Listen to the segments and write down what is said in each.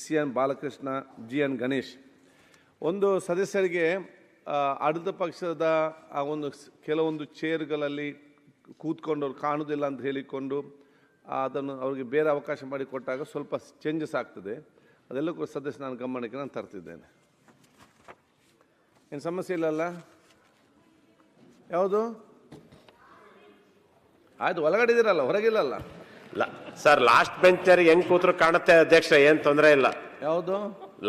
SCN Balakrishna, GN Ganesh. ಒಂದು ಸದಸ್ಯರಿಗೆ ಆಡಳಿತ ಪಕ್ಷದ ಆ ಒಂದು ಕೆಲವೊಂದು ಚೇರ್ಗಳಲ್ಲಿ ಕೂತ್ಕೊಂಡವ್ರು ಕಾಣುವುದಿಲ್ಲ ಅಂತ ಹೇಳಿಕೊಂಡು ಅದನ್ನು ಅವರಿಗೆ ಬೇರೆ ಅವಕಾಶ ಮಾಡಿಕೊಟ್ಟಾಗ ಸ್ವಲ್ಪ ಚೇಂಜಸ್ ಆಗ್ತದೆ. ಅದೆಲ್ಲ ಕೂಡ ಸದಸ್ಯ ನಾನು ಗಮನಕ್ಕೆ ನಾನು ತರ್ತಿದ್ದೇನೆ. ಏನು ಸಮಸ್ಯೆ ಇಲ್ಲಲ್ಲ? ಯಾವುದು ಆಯ್ತು, ಒಳಗಡೆ ಇದ್ದೀರಲ್ಲ, ಹೊರಗಿಲ್ಲಲ್ಲ ಸರ್. ಲಾಸ್ಟ್ ಬೆಂಚರಿಗೆ ಹೆಂಗ್ ಕೂತ್ರು ಕಾಣುತ್ತೆ ಅಧ್ಯಕ್ಷ, ಏನ್ ತೊಂದರೆ ಇಲ್ಲ. ಯಾವುದು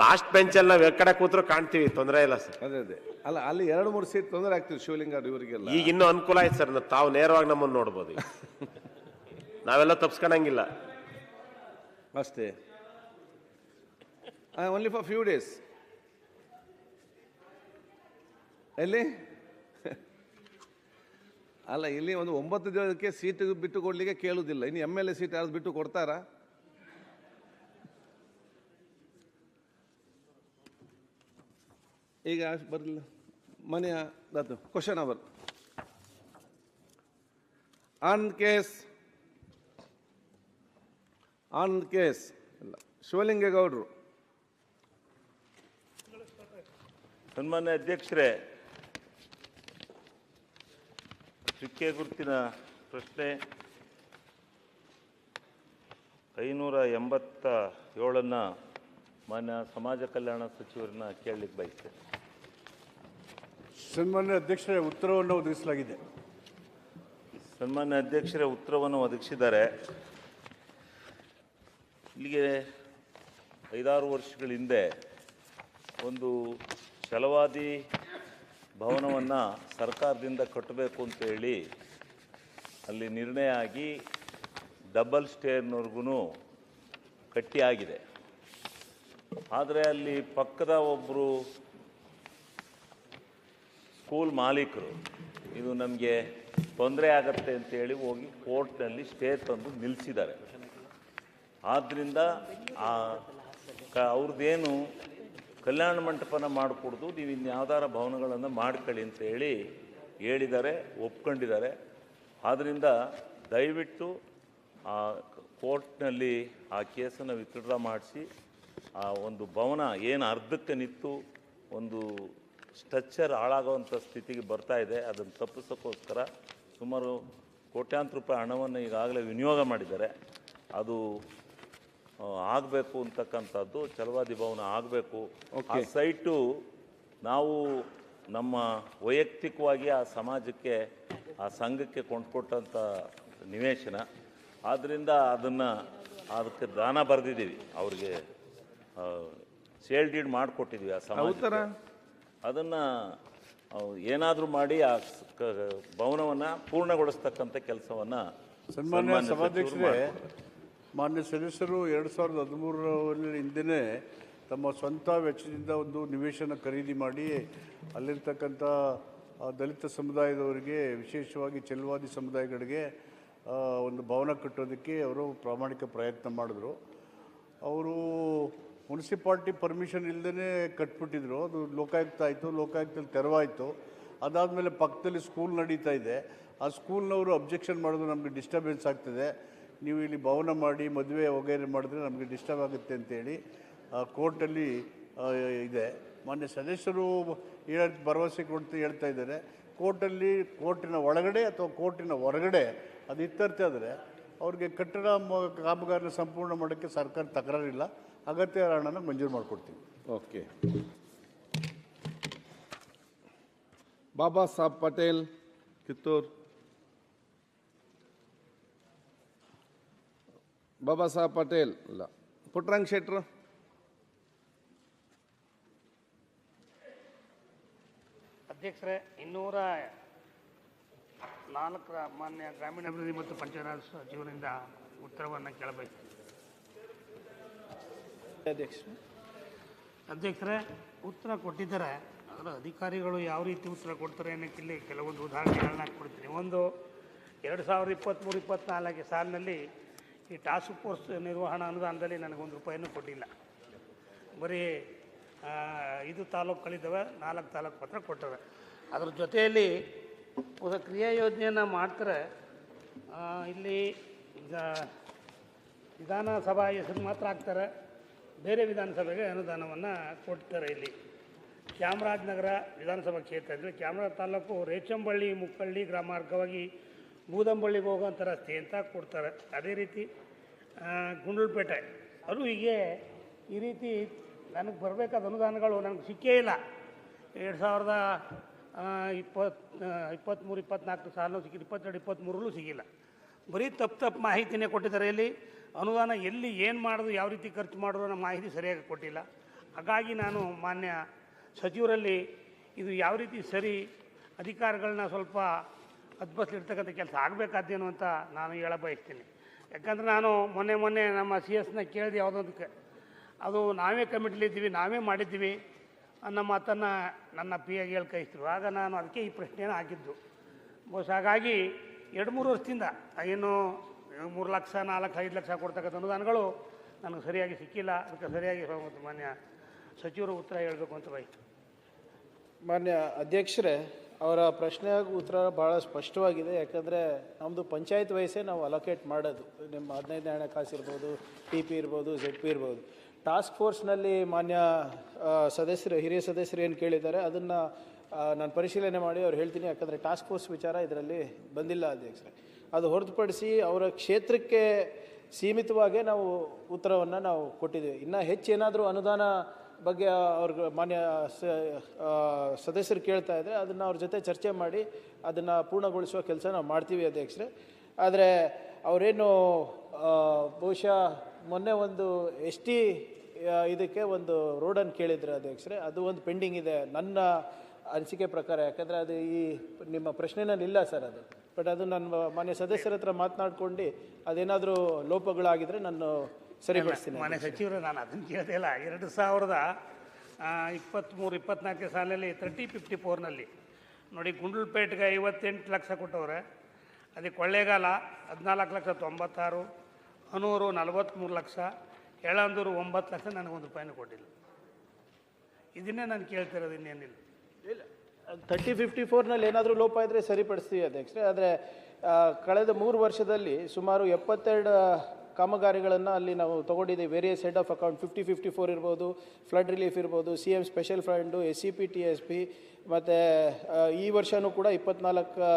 ಲಾಸ್ಟ್ ಬೆಂಚಲ್ಲಿ ನಾವು ಎಕ್ಕಡೆ ಕೂತ್ರು ಕಾಣ್ತೀವಿ, ತೊಂದರೆ ಇಲ್ಲ ಸರ್. ಅದೇ ಅಲ್ಲ, ಅಲ್ಲಿ 2-3 ಸೀಟ್ ತೊಂದರೆ ಆಗ್ತೀವಿ ಶಿವಲಿಂಗ ಇವರಿಗೆಲ್ಲ. ಈಗ ಇನ್ನೂ ಅನುಕೂಲ ಆಯ್ತು ಸರ್, ತಾವು ನೇರವಾಗಿ ನಮ್ಮನ್ನು ನೋಡ್ಬೋದು. ನಾವೆಲ್ಲ ತಪ್ಸ್ಕೊಳಂಗಿಲ್ಲ ಅಷ್ಟೇ. Only for few days. ಎಲ್ಲಿ ಅಲ್ಲ, ಇಲ್ಲಿ ಒಂದು 9 ದಿನಕ್ಕೆ ಸೀಟ್ ಬಿಟ್ಟು ಕೊಡ್ಲಿಕ್ಕೆ ಕೇಳುವುದಿಲ್ಲ. ಇನ್ನು MLA ಸೀಟ್ ಯಾರು ಬಿಟ್ಟು ಕೊಡ್ತಾರಾ? ಈಗ ಬರಲಿಲ್ಲ ಮನೆಯ ಕ್ವಶನ್ ಅವರ್ ಆನಂದ್ ಕೇಸ್ ಇಲ್ಲ. ಶಿವಲಿಂಗೇಗೌಡರು. ಸನ್ಮಾನ್ಯ ಅಧ್ಯಕ್ಷರೇ, ಚುಕ್ಕೆ ಗುರುತಿನ ಪ್ರಶ್ನೆ 587 ಮಾನ್ಯ ಸಮಾಜ ಕಲ್ಯಾಣ ಸಚಿವರನ್ನ ಕೇಳಲಿಕ್ಕೆ ಬಯಸ್ತೇನೆ. ಸನ್ಮಾನ್ಯ ಅಧ್ಯಕ್ಷರೇ, ಉತ್ತರವನ್ನು ಒದಗಿಸಲಾಗಿದೆ. ಸನ್ಮಾನ್ಯ ಅಧ್ಯಕ್ಷರೇ, ಉತ್ತರವನ್ನು ಒದಗಿಸಿದ್ದಾರೆ. ಇಲ್ಲಿಗೆ 5-6 ವರ್ಷಗಳ ಹಿಂದೆ ಒಂದು ಛಲವಾದಿ ಭವನವನ್ನು ಸರ್ಕಾರದಿಂದ ಕಟ್ಟಬೇಕು ಅಂತ ಹೇಳಿ ಅಲ್ಲಿ ನಿರ್ಣಯ ಆಗಿ ಡಬಲ್ ಸ್ಟೇರ್ನವರೆಗೂ ಕಟ್ಟಿ ಆಗಿದೆ. ಆದರೆ ಅಲ್ಲಿ ಪಕ್ಕದ ಒಬ್ಬರು ಸ್ಕೂಲ್ ಮಾಲೀಕರು ಇದು ನಮಗೆ ತೊಂದರೆ ಆಗತ್ತೆ ಅಂತೇಳಿ ಹೋಗಿ ಕೋರ್ಟ್ನಲ್ಲಿ ಸ್ಟೇ ತಂದು ನಿಲ್ಲಿಸಿದ್ದಾರೆ. ಆದ್ದರಿಂದ ಅವ್ರದ್ದೇನು ಕಲ್ಯಾಣ ಮಂಟಪನ ಮಾಡಿಕೊಡ್ದು, ನೀವು ಇನ್ಯಾವುದಾರ ಭವನಗಳನ್ನು ಮಾಡ್ಕೊಳ್ಳಿ ಅಂತ ಹೇಳಿದ್ದಾರೆ, ಒಪ್ಕೊಂಡಿದ್ದಾರೆ. ಆದ್ದರಿಂದ ದಯವಿಟ್ಟು ಆ ಕೋರ್ಟ್ನಲ್ಲಿ ಆ ಕೇಸನ್ನು ವಿತ್ಡ್ರಾ ಮಾಡಿಸಿ ಆ ಒಂದು ಭವನ ಏನು ಅರ್ಧಕ್ಕೆ ನಿಂತು ಒಂದು ಸ್ಟ್ರಕ್ಚರ್ ಹಾಳಾಗುವಂಥ ಸ್ಥಿತಿಗೆ ಬರ್ತಾ ಇದೆ, ಅದನ್ನು ತಪ್ಪಿಸೋಕ್ಕೋಸ್ಕರ ಸುಮಾರು ಕೋಟ್ಯಾಂತರ ರೂಪಾಯಿ ಹಣವನ್ನು ಈಗಾಗಲೇ ವಿನಿಯೋಗ ಮಾಡಿದ್ದಾರೆ. ಅದು ಆಗಬೇಕು ಅಂತಕ್ಕಂಥದ್ದು, ಛಲವಾದಿ ಭವನ ಆಗಬೇಕು. ಆ ಸೈಟು ನಾವು ನಮ್ಮ ವೈಯಕ್ತಿಕವಾಗಿ ಆ ಸಮಾಜಕ್ಕೆ, ಆ ಸಂಘಕ್ಕೆ ಕೊಂಡ್ಕೊಟ್ಟಂಥ ನಿವೇಶನ. ಆದ್ದರಿಂದ ಅದಕ್ಕೆ ದಾನ ಬರೆದಿದ್ದೀವಿ, ಅವ್ರಿಗೆ ಸೇಲ್ ಡೀಡ್ ಮಾಡಿಕೊಟ್ಟಿದ್ವಿ ಆ ಸಮಾಜಕ್ಕೆ. ಅದನ್ನು ಏನಾದರೂ ಮಾಡಿ ಆ ಭವನವನ್ನು ಪೂರ್ಣಗೊಳಿಸ್ತಕ್ಕಂಥ ಕೆಲಸವನ್ನು ಸನ್ಮಾನ್ಯ ಸಭಾಧ್ಯಕ್ಷರೇ, ಮಾನ್ಯ ಸದಸ್ಯರು 2013 ಹಿಂದೆ ತಮ್ಮ ಸ್ವಂತ ವೆಚ್ಚದಿಂದ ಒಂದು ನಿವೇಶನ ಖರೀದಿ ಮಾಡಿ ಅಲ್ಲಿರ್ತಕ್ಕಂಥ ದಲಿತ ಸಮುದಾಯದವರಿಗೆ, ವಿಶೇಷವಾಗಿ ಛಲವಾದಿ ಸಮುದಾಯಗಳಿಗೆ ಒಂದು ಭವನ ಕಟ್ಟೋದಕ್ಕೆ ಅವರು ಪ್ರಾಮಾಣಿಕ ಪ್ರಯತ್ನ ಮಾಡಿದ್ರು. ಅವರು ಮುನ್ಸಿಪಾಲ್ಟಿ ಪರ್ಮಿಷನ್ ಇಲ್ಲದೇ ಕಟ್ಬಿಟ್ಟಿದ್ರು. ಅದು ಲೋಕಾಯುಕ್ತ ಆಯಿತು, ಲೋಕಾಯುಕ್ತದಲ್ಲಿ ತೆರವಾಯಿತು. ಅದಾದಮೇಲೆ ಪಕ್ಕದಲ್ಲಿ ಸ್ಕೂಲ್ ನಡೀತಾ ಇದೆ. ಆ ಸ್ಕೂಲ್ನವರು ಅಬ್ಜೆಕ್ಷನ್ ಮಾಡೋದು, ನಮಗೆ ಡಿಸ್ಟರ್ಬೆನ್ಸ್ ಆಗ್ತದೆ, ನೀವು ಇಲ್ಲಿ ಭವನ ಮಾಡಿ ಮದುವೆ ವಗೈರೆ ಮಾಡಿದ್ರೆ ನಮಗೆ ಡಿಸ್ಟರ್ಬ್ ಆಗುತ್ತೆ ಅಂತೇಳಿ ಕೋರ್ಟಲ್ಲಿ ಇದೆ. ಮಾನ್ಯ ಸದಸ್ಯರು ಭರವಸೆ ಕೊಡ್ತಾ ಹೇಳ್ತಾ ಇದ್ದಾರೆ. ಕೋರ್ಟಿನ ಒಳಗಡೆ ಅಥವಾ ಕೋರ್ಟಿನ ಹೊರಗಡೆ ಅದು ಇತ್ಯರ್ಥ ಆದರೆ ಅವ್ರಿಗೆ ಕಟ್ಟಡ ಕಾಮಗಾರಿನ ಸಂಪೂರ್ಣ ಮಾಡೋಕ್ಕೆ ಸರ್ಕಾರ ತಕರಾರಿಲ್ಲ, ಅಗತ್ಯ ಹಣನ ಮಂಜೂರು ಮಾಡಿಕೊಡ್ತೀವಿ. ಓಕೆ. ಬಾಬಾ ಸಾಹೇಬ್ ಪಟೇಲ್, ಕಿತ್ತೂರು. ಬಾಬಾ ಸಾಹೇಬ್ ಪಟೇಲ್ ಇಲ್ಲ. ಪುಟ್ಟರಂಗ ಶೆಟ್ರು. ಅಧ್ಯಕ್ಷರೇ, 204 ಮಾನ್ಯ ಗ್ರಾಮೀಣಾಭಿವೃದ್ಧಿ ಮತ್ತು ಪಂಚಾಯತ್ ಸಚಿವರಿಂದ ಉತ್ತರವನ್ನು ಕೇಳಬೇಕು. ಅಧ್ಯಕ್ಷರೇ, ಉತ್ತರ ಕೊಟ್ಟಿದ್ದಾರೆ. ಅದರ ಅಧಿಕಾರಿಗಳು ಯಾವ ರೀತಿ ಉತ್ತರ ಕೊಡ್ತಾರೆ ಅನ್ನೋಕ್ಕಿಲ್ಲಿ ಕೆಲವೊಂದು ಉದಾಹರಣೆಗಳನ್ನ ಕೊಡ್ತೀನಿ. ಒಂದು 2023-24 ಸಾಲಿನಲ್ಲಿ ಈ ಟಾಸ್ಕ್ ಫೋರ್ಸ್ ನಿರ್ವಹಣಾ ಅನುದಾನದಲ್ಲಿ ನನಗೊಂದು ರೂಪಾಯಿನೂ ಕೊಟ್ಟಿಲ್ಲ. ಬರೀ 5 ತಾಲೂಕುಗಳಿದ್ದಾವೆ, 4 ತಾಲೂಕು ಪತ್ರ ಕೊಟ್ಟವೆ. ಅದರ ಜೊತೆಯಲ್ಲಿ ಕ್ರಿಯಾ ಯೋಜನೆಯನ್ನು ಮಾಡ್ತಾರೆ. ಇಲ್ಲಿ ಈಗ ವಿಧಾನಸಭಾ ಹೆಸರು ಮಾತ್ರ ಹಾಕ್ತಾರೆ, ಬೇರೆ ವಿಧಾನಸಭೆಗೆ ಅನುದಾನವನ್ನು ಕೊಡ್ತಾರೆ. ಇಲ್ಲಿ ಚಾಮರಾಜನಗರ ವಿಧಾನಸಭಾ ಕ್ಷೇತ್ರದಲ್ಲಿ ಚಾಮರಾಜ ತಾಲೂಕು ರೇಚಂಬಳ್ಳಿ ಮುಕ್ಕಳ್ಳಿ ಗ್ರಾಮ ಮಾರ್ಗವಾಗಿ ಬೂದಂಬಳ್ಳಿಗೆ ಹೋಗೋಂಥ ರಸ್ತೆ ಅಂತ ಕೊಡ್ತಾರೆ. ಅದೇ ರೀತಿ ಗುಂಡ್ಲುಪೇಟೆ ಅದು ಹೀಗೆ ಈ ರೀತಿ ನನಗೆ ಬರಬೇಕಾದ ಅನುದಾನಗಳು ನನಗೆ ಸಿಕ್ಕೇ ಇಲ್ಲ. 2023-24 ಸಾಲೂ ಸಿಕ್ಕಿದ್ದು, 22-23 ಸಿಕ್ಕಿಲ್ಲ. ಬರೀ ತಪ್ಪು ಮಾಹಿತಿನೇ ಕೊಟ್ಟಿದ್ದಾರೆ. ಇಲ್ಲಿ ಅನುದಾನ ಎಲ್ಲಿ ಏನು ಮಾಡೋದು, ಯಾವ ರೀತಿ ಖರ್ಚು ಮಾಡೋದು ಅನ್ನೋ ಮಾಹಿತಿ ಸರಿಯಾಗಿ ಕೊಟ್ಟಿಲ್ಲ. ಹಾಗಾಗಿ ನಾನು ಮಾನ್ಯ ಸಚಿವರಲ್ಲಿ ಇದು ಯಾವ ರೀತಿ ಸರಿ, ಅಧಿಕಾರಿಗಳನ್ನ ಸ್ವಲ್ಪ ಹದ್ಬಸ್ಲಿರ್ತಕ್ಕಂಥ ಕೆಲಸ ಆಗಬೇಕಾದ್ದೇನು ಅಂತ ನಾನು ಹೇಳ ಬಯಸ್ತೀನಿ. ಯಾಕಂದರೆ ನಾನು ಮೊನ್ನೆ ನಮ್ಮ CS ಕೇಳಿದೆ ಯಾವುದೋದಕ್ಕೆ, ಅದು ನಾವೇ ಕಮಿಟಿಲಿದ್ದೀವಿ, ನಾವೇ ಮಾಡಿದ್ದೀವಿ ಅನ್ನೋ ಮಾತನ್ನು ನನ್ನ PA ಹೇಳಿ ಕಳಿಸಿದ್ರು. ಆಗ ನಾನು ಅದಕ್ಕೆ ಈ ಪ್ರಶ್ನೆಯನ್ನು ಹಾಕಿದ್ದು. ಬಹುಶಃ ಹಾಗಾಗಿ 2-3 ವರ್ಷದಿಂದ ಏನು 3 ಲಕ್ಷ 4-5 ಲಕ್ಷ ಕೊಡ್ತಕ್ಕಂಥ ಅನುದಾನಗಳು ನನಗೆ ಸರಿಯಾಗಿ ಸಿಕ್ಕಿಲ್ಲ. ಅದಕ್ಕೆ ಸರಿಯಾಗಿ ಮಾನ್ಯ ಸಚಿವರು ಉತ್ತರ ಹೇಳಬೇಕು ಅಂತ ಬಯಸ್ತೀನಿ. ಮಾನ್ಯ ಅಧ್ಯಕ್ಷರೇ, ಅವರ ಪ್ರಶ್ನೆ ಹಾಗೂ ಉತ್ತರ ಭಾಳ ಸ್ಪಷ್ಟವಾಗಿದೆ. ಯಾಕಂದರೆ ನಮ್ಮದು ಪಂಚಾಯತ್ ವಯಸ್ಸೇ ನಾವು ಅಲೋಕೇಟ್ ಮಾಡೋದು. ನಿಮ್ಮ 15ನೇ ಹಣಕಾಸು ಇರ್ಬೋದು, TP ಇರ್ಬೋದು, ZP ಇರ್ಬೋದು. ಟಾಸ್ಕ್ ಫೋರ್ಸ್ನಲ್ಲಿ ಮಾನ್ಯ ಹಿರಿಯ ಸದಸ್ಯರು ಏನು ಕೇಳಿದ್ದಾರೆ ಅದನ್ನು ನಾನು ಪರಿಶೀಲನೆ ಮಾಡಿ ಅವ್ರು ಹೇಳ್ತೀನಿ. ಯಾಕಂದರೆ ಟಾಸ್ಕ್ ಫೋರ್ಸ್ ವಿಚಾರ ಇದರಲ್ಲಿ ಬಂದಿಲ್ಲ ಅಧ್ಯಕ್ಷರೇ. ಅದು ಹೊರತುಪಡಿಸಿ ಅವರ ಕ್ಷೇತ್ರಕ್ಕೆ ಸೀಮಿತವಾಗೇ ನಾವು ಉತ್ತರವನ್ನು ನಾವು ಕೊಟ್ಟಿದ್ದೀವಿ. ಇನ್ನು ಹೆಚ್ಚೇನಾದರೂ ಅನುದಾನ ಬಗ್ಗೆ ಅವ್ರಿಗೆ ಮಾನ್ಯ ಸದಸ್ಯರು ಕೇಳ್ತಾ ಇದ್ದರೆ ಅದನ್ನು ಅವ್ರ ಜೊತೆ ಚರ್ಚೆ ಮಾಡಿ ಅದನ್ನು ಪೂರ್ಣಗೊಳಿಸುವ ಕೆಲಸ ನಾವು ಮಾಡ್ತೀವಿ ಅಧ್ಯಕ್ಷರೇ. ಆದರೆ ಅವರೇನು ಬಹುಶಃ ಮೊನ್ನೆ ಒಂದು ST ಇದಕ್ಕೆ ಒಂದು ರೋಡನ್ನು ಕೇಳಿದ್ರು ಅಧ್ಯಕ್ಷರೇ. ಅದು ಒಂದು ಪೆಂಡಿಂಗ್ ಇದೆ ನನ್ನ ಅನಿಸಿಕೆ ಪ್ರಕಾರ. ಯಾಕಂದರೆ ಅದು ಈ ನಿಮ್ಮ ಪ್ರಶ್ನೆನಲ್ಲಿ ಇಲ್ಲ ಸರ್ ಅದು. ಬಟ್ ಅದು ನಾನು ಮಾನ್ಯ ಸದಸ್ಯರ ಹತ್ರ ಮಾತನಾಡ್ಕೊಂಡು ಅದೇನಾದರೂ ಲೋಪಗಳಾಗಿದ್ದರೆ ನಾನು ಸರಿಪಡಿಸ್ತೀನಿ. ಮಾನ್ಯ ಸಚಿವರು ನಾನು ಅದನ್ನು ಕೇಳ್ತಾ ಇಲ್ಲ. 2023-24 ಸಾಲಿನಲ್ಲಿ 3054ನಲ್ಲಿ ನೋಡಿ, ಗುಂಡ್ಲುಪೇಟೆಗೆ 58 ಲಕ್ಷ ಕೊಟ್ಟವ್ರೆ. ಅದಕ್ಕೆ ಕೊಳ್ಳೇಗಾಲ 14,96,000, ಹನೂರು 43 ಲಕ್ಷ, ಯಳಂದೂರು 9 ಲಕ್ಷ, ನನಗೊಂದು ರೂಪಾಯಿನೂ ಕೊಟ್ಟಿಲ್ಲ. ಇದನ್ನೇ ನಾನು ಕೇಳ್ತಿರೋದು, ಇನ್ನೇನಿಲ್ಲ. ಇಲ್ಲ, 3054ನಲ್ಲಿ ಏನಾದರೂ ಲೋಪ ಇದ್ದರೆ ಸರಿಪಡಿಸ್ತೀವಿ ಅಧ್ಯಕ್ಷರೇ. ಆದರೆ ಕಳೆದ 3 ವರ್ಷದಲ್ಲಿ ಸುಮಾರು 72 ಕಾಮಗಾರಿಗಳನ್ನು ಅಲ್ಲಿ ನಾವು ತೊಗೊಂಡಿದ್ದೀವಿ. ವೇರಿಯಸ್ ಹೆಡ್ ಆಫ್ ಅಕೌಂಟ್ 5054 ಇರ್ಬೋದು, ಫ್ಲಡ್ ರಿಲೀಫ್ ಇರ್ಬೋದು, CM special fund, SCP TSP, ಮತ್ತು ಈ ವರ್ಷವೂ ಕೂಡ 24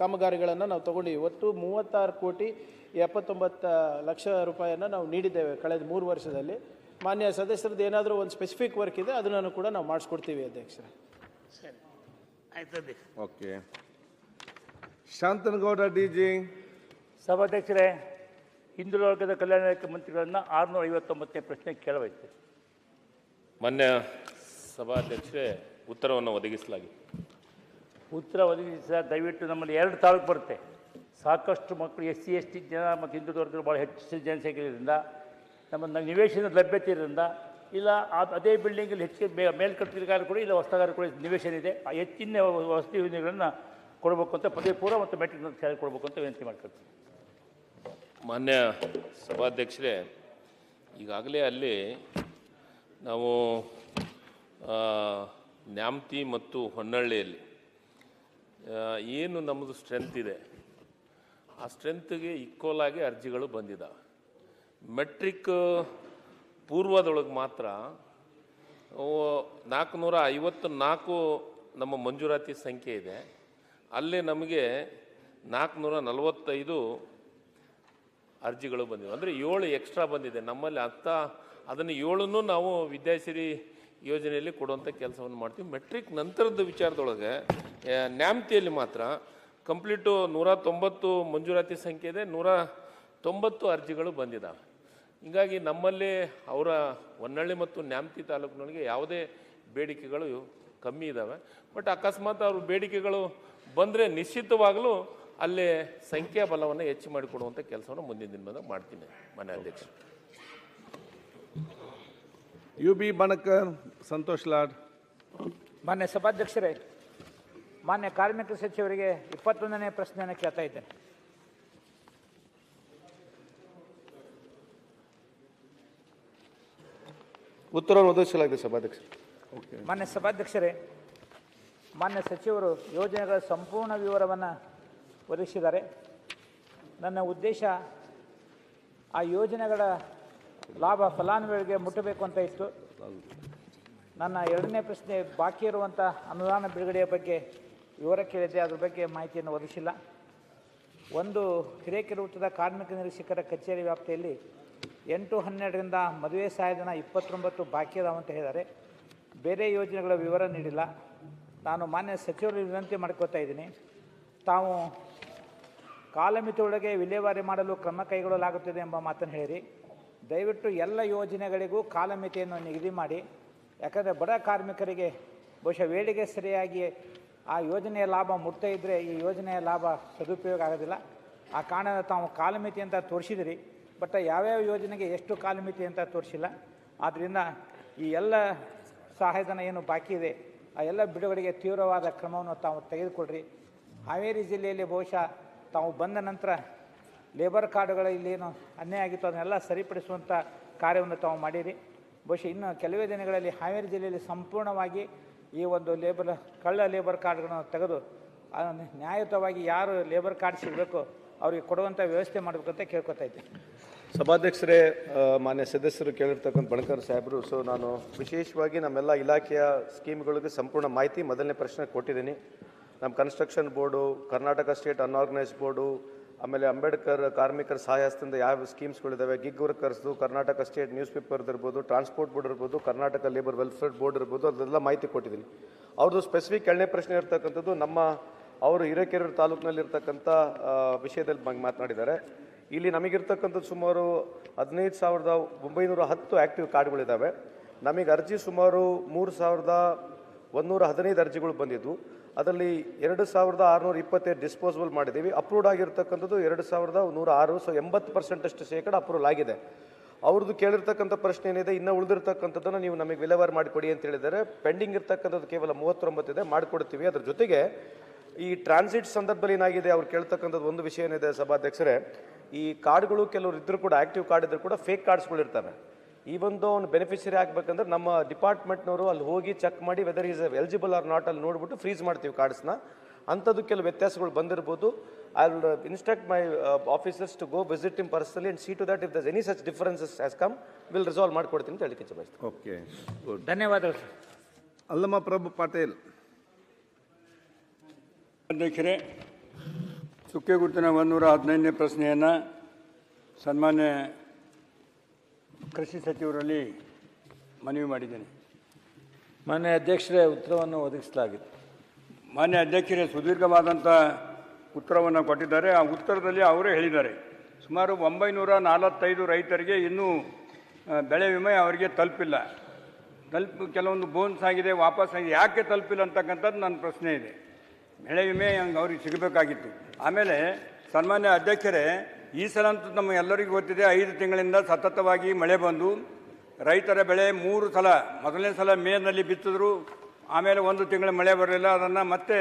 ಕಾಮಗಾರಿಗಳನ್ನು ನಾವು ತೊಗೊಂಡಿದ್ದೀವಿ. ಒಟ್ಟು 36,79,00,000 ರೂಪಾಯಿಯನ್ನು ನಾವು ನೀಡಿದ್ದೇವೆ ಕಳೆದ 3 ವರ್ಷದಲ್ಲಿ. ಮಾನ್ಯ ಸದಸ್ಯರದ್ದು ಏನಾದರೂ ಒಂದು ಸ್ಪೆಸಿಫಿಕ್ ವರ್ಕ್ ಇದೆ ಅದನ್ನು ಕೂಡ ನಾವು ಮಾಡಿಸ್ಕೊಡ್ತೀವಿ ಅಧ್ಯಕ್ಷರೇ. ಸರಿ, ಆಯ್ತದೆ. ಓಕೆ. ಶಾಂತನಗೌಡ DG. ಸಭಾಧ್ಯಕ್ಷರೇ, ಹಿಂದುಳಿದ ವರ್ಗದ ಕಲ್ಯಾಣ ಇಲಾಖೆ ಮಂತ್ರಿಗಳನ್ನು 659ನೇ ಪ್ರಶ್ನೆ ಕೇಳಬೇಕು. ಮಾನ್ಯ ಸಭಾಧ್ಯಕ್ಷರೇ, ಉತ್ತರವನ್ನು ಒದಗಿಸಲಾಗಿದೆ. ಉತ್ತರ ಒದಗಿಸಿದ ದಯವಿಟ್ಟು ನಮ್ಮಲ್ಲಿ 2 ತಾಲೂಕು ಬರುತ್ತೆ. ಸಾಕಷ್ಟು ಮಕ್ಕಳು SC ST ಜನ ಮತ್ತು ಹಿಂದುಳಿದ ವರ್ಗಗಳು ಭಾಳ ಹೆಚ್ಚು ಜನಸಂಖ್ಯೆ ಇರೋದ್ರಿಂದ, ನಮ್ಮ ನಿವೇಶನದ ಲಭ್ಯತೆ ಇರೋದ್ರಿಂದ, ಇಲ್ಲ ಅದೇ ಬಿಲ್ಡಿಂಗಲ್ಲಿ ಹೆಚ್ಚಿಗೆ ಮೇಲ್ಕಟ್ಟಿಗಾರ ಕೂಡ ಇಲ್ಲ ಹೊಸಗಾರ ಕೂಡ ನಿವೇಶನ ಇದೆ, ಆ ಹೆಚ್ಚಿನ ವಸತಿ ಯೋಜನೆಗಳನ್ನು ಕೊಡಬೇಕು ಅಂತ ಪದವಿ ಪೂರ್ವ ಮತ್ತು ಮೆಟ್ರಿಕ್ ಶಾಲೆ ಕೊಡಬೇಕು ಅಂತ ವಿನಂತಿ ಮಾಡ್ಕೊಳ್ತೀನಿ. ಮಾನ್ಯ ಸಭಾಧ್ಯಕ್ಷರೇ, ಈಗಾಗಲೇ ಅಲ್ಲಿ ನಾವು ನ್ಯಾಮತಿ ಮತ್ತು ಹೊನ್ನಳ್ಳಿಯಲ್ಲಿ ಏನು ನಮ್ಮದು ಸ್ಟ್ರೆಂತ್ ಇದೆ ಆ ಸ್ಟ್ರೆಂತ್ಗೆ ಈಕ್ವಲ್ ಆಗಿ ಅರ್ಜಿಗಳು ಬಂದಿದ್ದಾವೆ. ಮೆಟ್ರಿಕ್ ಪೂರ್ವದೊಳಗೆ ಮಾತ್ರ 454 ನಮ್ಮ ಮಂಜೂರಾತಿ ಸಂಖ್ಯೆ ಇದೆ. ಅಲ್ಲೇ ನಮಗೆ 445 ಅರ್ಜಿಗಳು ಬಂದಿವೆ. ಅಂದರೆ 7 ಎಕ್ಸ್ಟ್ರಾ ಬಂದಿದೆ ನಮ್ಮಲ್ಲಿ. ಅದನ್ನು 7 ನಾವು ವಿದ್ಯಾಸಿರಿ ಯೋಜನೆಯಲ್ಲಿ ಕೊಡುವಂಥ ಕೆಲಸವನ್ನು ಮಾಡ್ತೀವಿ. ಮೆಟ್ರಿಕ್ ನಂತರದ ವಿಚಾರದೊಳಗೆ ನ್ಯಾಮತಿಯಲ್ಲಿ ಮಾತ್ರ ಕಂಪ್ಲೀಟು 190 ಮಂಜೂರಾತಿ ಸಂಖ್ಯೆ ಇದೆ, 190 ಅರ್ಜಿಗಳು ಬಂದಿದ್ದಾವೆ. ಹೀಗಾಗಿ ನಮ್ಮಲ್ಲಿ ಅವರ ಹೊನ್ನಳ್ಳಿ ಮತ್ತು ನ್ಯಾಮತಿ ತಾಲೂಕಿನೊಳಗೆ ಯಾವುದೇ ಬೇಡಿಕೆಗಳು ಕಮ್ಮಿ ಇದ್ದಾವೆ. ಬಟ್ ಅಕಸ್ಮಾತ್ ಅವ್ರ ಬೇಡಿಕೆಗಳು ಬಂದರೆ ನಿಶ್ಚಿತವಾಗಲೂ ಅಲ್ಲೇ ಸಂಖ್ಯಾ ಬಲವನ್ನು ಹೆಚ್ಚು ಮಾಡಿಕೊಡುವಂಥ ಕೆಲಸವನ್ನು ಮುಂದಿನ ದಿನದಾಗ ಮಾಡ್ತೀನಿ ಮಾನ್ಯ ಅಧ್ಯಕ್ಷ. UB ಬಣಕರ್ ಸಂತೋಷ್ ಲಾಡ್. ಮಾನ್ಯ ಸಭಾಧ್ಯಕ್ಷರೇ, ಮಾನ್ಯ ಕಾರ್ಮಿಕ ಸಚಿವರಿಗೆ 21ನೇ ಪ್ರಶ್ನೆಯನ್ನು ಕೇಳ್ತಾ ಇದ್ದೇನೆ. ಉತ್ತರವನ್ನು ಒದಗಿಸಲಾಗಿದೆ ಸಭಾಧ್ಯಕ್ಷ. ಮಾನ್ಯ ಸಭಾಧ್ಯಕ್ಷರೇ, ಮಾನ್ಯ ಸಚಿವರು ಯೋಜನೆಗಳ ಸಂಪೂರ್ಣ ವಿವರವನ್ನು ಒದಗಿಸಿದ್ದಾರೆ. ನನ್ನ ಉದ್ದೇಶ ಆ ಯೋಜನೆಗಳ ಲಾಭ ಫಲಾನುಭವಿಗಳಿಗೆ ಮುಟ್ಟಬೇಕು ಅಂತ ಇತ್ತು. ನನ್ನ ಎರಡನೇ ಪ್ರಶ್ನೆ ಬಾಕಿ ಇರುವಂಥ ಅನುದಾನ ಬಿಡುಗಡೆಯ ಬಗ್ಗೆ ವಿವರ ಕೇಳಿದ್ದೆ, ಅದ್ರ ಬಗ್ಗೆ ಮಾಹಿತಿಯನ್ನು ಒದಗಿಸಿಲ್ಲ. ಒಂದು ಹಿರೇಕೆರೆ ವೃತ್ತದ ಕಾರ್ಮಿಕ ನಿರೀಕ್ಷಕರ ಕಚೇರಿ ವ್ಯಾಪ್ತಿಯಲ್ಲಿ 8-12ರಿಂದ ಮದುವೆ ಸಹಾಯಧನ 29 ಬಾಕಿ ಅದಾವ ಅಂತ ಹೇಳಿದ್ದಾರೆ. ಬೇರೆ ಯೋಜನೆಗಳ ವಿವರ ನೀಡಿಲ್ಲ. ನಾನು ಮಾನ್ಯ ಸಚಿವರಿಗೆ ವಿನಂತಿ ಮಾಡ್ಕೋತಾ ಇದ್ದೀನಿ, ತಾವು ಕಾಲಮಿತಿ ಒಳಗೆ ವಿಲೇವಾರಿ ಮಾಡಲು ಕ್ರಮ ಕೈಗೊಳ್ಳಲಾಗುತ್ತದೆ ಎಂಬ ಮಾತನ್ನು ಹೇಳಿರಿ. ದಯವಿಟ್ಟು ಎಲ್ಲ ಯೋಜನೆಗಳಿಗೂ ಕಾಲಮಿತಿಯನ್ನು ನಿಗದಿ ಮಾಡಿ. ಯಾಕಂದರೆ ಬಡ ಕಾರ್ಮಿಕರಿಗೆ ಬಹುಶಃ ವೇಳೆಗೆ ಸರಿಯಾಗಿ ಆ ಯೋಜನೆಯ ಲಾಭ ಮುಟ್ತಾ ಇದ್ದರೆ ಈ ಯೋಜನೆಯ ಲಾಭ ಸದುಪಯೋಗ ಆಗೋದಿಲ್ಲ. ಆ ಕಾರಣದಿಂದ ತಾವು ಕಾಲಮಿತಿ ಅಂತ ತೋರಿಸಿದಿರಿ, ಬಟ್ ಯಾವ್ಯಾವ ಯೋಜನೆಗೆ ಎಷ್ಟು ಕಾಲಮಿತಿ ಅಂತ ತೋರಿಸಿಲ್ಲ. ಆದ್ದರಿಂದ ಈ ಎಲ್ಲ ಸಹಾಯಧನ ಏನು ಬಾಕಿ ಇದೆ ಆ ಎಲ್ಲ ಬಿಡುಗಡೆಗೆ ತೀವ್ರವಾದ ಕ್ರಮವನ್ನು ತಾವು ತೆಗೆದುಕೊಳ್ಳ್ರಿ. ಹಾವೇರಿ ಜಿಲ್ಲೆಯಲ್ಲಿ ಬಹುಶಃ ತಾವು ಬಂದ ನಂತರ ಲೇಬರ್ ಕಾರ್ಡ್ಗಳಲ್ಲೇನು ಅನ್ಯಾಯ ಆಗಿತ್ತು ಅದನ್ನೆಲ್ಲ ಸರಿಪಡಿಸುವಂಥ ಕಾರ್ಯವನ್ನು ತಾವು ಮಾಡಿರಿ. ಬಹುಶಃ ಇನ್ನು ಕೆಲವೇ ದಿನಗಳಲ್ಲಿ ಹಾವೇರಿ ಜಿಲ್ಲೆಯಲ್ಲಿ ಸಂಪೂರ್ಣವಾಗಿ ಈ ಒಂದು ಕಳ್ಳ ಲೇಬರ್ ಕಾರ್ಡ್ಗಳನ್ನು ತೆಗೆದು ನ್ಯಾಯಯುತವಾಗಿ ಯಾರು ಲೇಬರ್ ಕಾರ್ಡ್ ಸಿಗಬೇಕು ಅವರಿಗೆ ಕೊಡುವಂಥ ವ್ಯವಸ್ಥೆ ಮಾಡಬೇಕಂತ ಕೇಳ್ಕೊತಾ ಇದ್ದೆ. ಸಭಾಧ್ಯಕ್ಷರೇ, ಮಾನ್ಯ ಸದಸ್ಯರು ಕೇಳಿರ್ತಕ್ಕಂಥ ಬಣಕರ್ ಸಾಹೇಬರು, ಸೊ ನಾನು ವಿಶೇಷವಾಗಿ ನಮ್ಮೆಲ್ಲ ಇಲಾಖೆಯ ಸ್ಕೀಮ್ಗಳಿಗೆ ಸಂಪೂರ್ಣ ಮಾಹಿತಿ ಮೊದಲನೇ ಪ್ರಶ್ನೆ ಕೊಟ್ಟಿದ್ದೀನಿ. ನಮ್ಮ construction board, Karnataka state unorganised board, ಆಮೇಲೆ ಅಂಬೇಡ್ಕರ್ ಕಾರ್ಮಿಕರ ಸಹಾಯ ಹಸ್ತದಿಂದ ಯಾವ ಸ್ಕೀಮ್ಸ್ಗಳಿದ್ದಾವೆ, ಗಿಗ್ ವರ್ಕರ್ಸ್ದು, ಕರ್ನಾಟಕ ಸ್ಟೇಟ್ ನ್ಯೂಸ್ ಪೇಪರ್ ಇರ್ಬೋದು, ಟ್ರಾನ್ಸ್ಪೋರ್ಟ್ ಬೋರ್ಡ್ ಇರ್ಬೋದು, ಕರ್ನಾಟಕ ಲೇಬರ್ ವೆಲ್ಫೇರ್ ಬೋರ್ಡ್ ಇರ್ಬೋದು, ಅದೆಲ್ಲ ಮಾಹಿತಿ ಕೊಟ್ಟಿದ್ದೀನಿ. ಅವ್ರದ್ದು ಸ್ಪೆಸಿಫಿಕ್ ಎರಡನೇ ಪ್ರಶ್ನೆ ಇರ್ತಕ್ಕಂಥದ್ದು ಅವರು ಹಿರೇಕೆರೆ ತಾಲೂಕಿನಲ್ಲಿರ್ತಕ್ಕಂಥ ವಿಷಯದಲ್ಲಿ ಮಾತನಾಡಿದ್ದಾರೆ. ಇಲ್ಲಿ ನಮಗಿರ್ತಕ್ಕಂಥದ್ದು ಸುಮಾರು 15,910 ಆ್ಯಕ್ಟಿವ್ ಕಾರ್ಡ್ಗಳಿದ್ದಾವೆ. ನಮಗೆ ಅರ್ಜಿ ಸುಮಾರು 3,115 ಅರ್ಜಿಗಳು ಬಂದಿದ್ದು, ಅದರಲ್ಲಿ 2,627 ಡಿಸ್ಪೋಸಬಲ್ ಮಾಡಿದ್ದೀವಿ. ಅಪ್ರೂವ್ಡ್ ಆಗಿರ್ತಕ್ಕಂಥದ್ದು 2,106, ಸೊ 80% ಶೇಕಡ ಅಪ್ರೂವಲ್ ಆಗಿದೆ. ಅವ್ರದ್ದು ಕೇಳಿರ್ತಕ್ಕಂಥ ಪ್ರಶ್ನೆ ಏನಿದೆ, ಇನ್ನೂ ಉಳಿದಿರ್ತಕ್ಕಂಥದ್ದನ್ನು ನೀವು ನಮಗೆ ವಿಲೇವಾರಿ ಮಾಡಿಕೊಡಿ ಅಂತ ಹೇಳಿದ್ದಾರೆ. ಪೆಂಡಿಂಗ್ ಇರ್ತಕ್ಕಂಥದ್ದು ಕೇವಲ 39 ಇದೆ, ಮಾಡಿಕೊಡ್ತೀವಿ. ಅದ್ರ ಜೊತೆಗೆ ಈ ಟ್ರಾನ್ಸಿಟ್ ಸಂದರ್ಭದಲ್ಲಿ ಏನಾಗಿದೆ, ಅವ್ರು ಕೇಳ್ತಕ್ಕಂಥದ್ದು ಒಂದು ವಿಷಯ ಏನಿದೆ ಸಭಾಧ್ಯಕ್ಷರೇ, ಈ ಕಾರ್ಡ್ಗಳು ಕೆಲವರು ಇದ್ದರೂ ಕೂಡ, ಆ್ಯಕ್ಟಿವ್ ಕಾರ್ಡ್ ಇದ್ದರೂ ಕೂಡ ಫೇಕ್ ಕಾರ್ಡ್ಸ್ಗಳು ಇರ್ತವೆ. ಈ ಒಂದು ಅವ್ನು ಬೆನಿಫಿಷರಿ ಆಗಬೇಕಂದ್ರೆ ನಮ್ಮ ಡಿಪಾರ್ಟ್ಮೆಂಟ್ನವರು ಅಲ್ಲಿ ಹೋಗಿ ಚೆಕ್ ಮಾಡಿ whether is eligible or not ಅಲ್ಲಿ ನೋಡ್ಬಿಟ್ಟು ಫ್ರೀಸ್ ಮಾಡ್ತೀವಿ ಕಾರ್ಡ್ಸ್ನ. ಅಂಥದ್ದು ಕೆಲವು ವ್ಯತ್ಯಾಸಗಳು ಬಂದಿರ್ಬೋದು. I will instruct my officers to go visit them personally and see to that if there any such differences has come will resolve ಮಾಡ್ಕೊಡ್ತೀನಿ ಅಂತ ಹೇಳಿಕೆ ಬಯಸ್ತೀನಿ. Okay, good. ಧನ್ಯವಾದಗಳು ಸರ್. ಅಲ್ಲಮ್ಮ ಪ್ರಭು ಪಾಟೇಲ್. ಅಧ್ಯಕ್ಷರೇ, ಚುಕ್ಕೆ ಗುರುತಿನ 115ನೇ ಪ್ರಶ್ನೆಯನ್ನು ಸನ್ಮಾನ್ಯ ಕೃಷಿ ಸಚಿವರಲ್ಲಿ ಮನವಿ ಮಾಡಿದ್ದೇನೆ. ಮಾನ್ಯ ಅಧ್ಯಕ್ಷರೇ, ಉತ್ತರವನ್ನು ಒದಗಿಸಲಾಗಿದೆ. ಮಾನ್ಯ ಅಧ್ಯಕ್ಷರೇ, ಸುದೀರ್ಘವಾದಂಥ ಉತ್ತರವನ್ನು ಕೊಟ್ಟಿದ್ದಾರೆ. ಆ ಉತ್ತರದಲ್ಲಿ ಅವರೇ ಹೇಳಿದ್ದಾರೆ, ಸುಮಾರು 945 ರೈತರಿಗೆ ಇನ್ನೂ ಬೆಳೆ ವಿಮೆ ಅವರಿಗೆ ತಲುಪಿಲ್ಲ. ಕೆಲವೊಂದು ಬೋನ್ಸ್ ಆಗಿದೆ, ವಾಪಸ್ ಆಗಿದೆ. ಯಾಕೆ ತಲುಪಿಲ್ಲ ಅಂತಕ್ಕಂಥದ್ದು ನನ್ನ ಪ್ರಶ್ನೆ ಇದೆ. ಬೆಳೆ ವಿಮೆ ಅವ್ರಿಗೆ ಸಿಗಬೇಕಾಗಿತ್ತು. ಆಮೇಲೆ ಸನ್ಮಾನ್ಯ ಅಧ್ಯಕ್ಷರೇ, ಈ ಸಲ ಅಂತೂ ನಮ್ಮ ಎಲ್ಲರಿಗೂ ಗೊತ್ತಿದೆ, 5 ತಿಂಗಳಿಂದ ಸತತವಾಗಿ ಮಳೆ ಬಂದು ರೈತರ ಬೆಳೆ 3 ಸಲ, ಮೊದಲನೇ ಸಲ ಮೇನಲ್ಲಿ ಬಿತ್ತಿದ್ರು, ಆಮೇಲೆ 1 ತಿಂಗಳ ಮಳೆ ಬರಲಿಲ್ಲ, ಅದನ್ನು ಮತ್ತೆ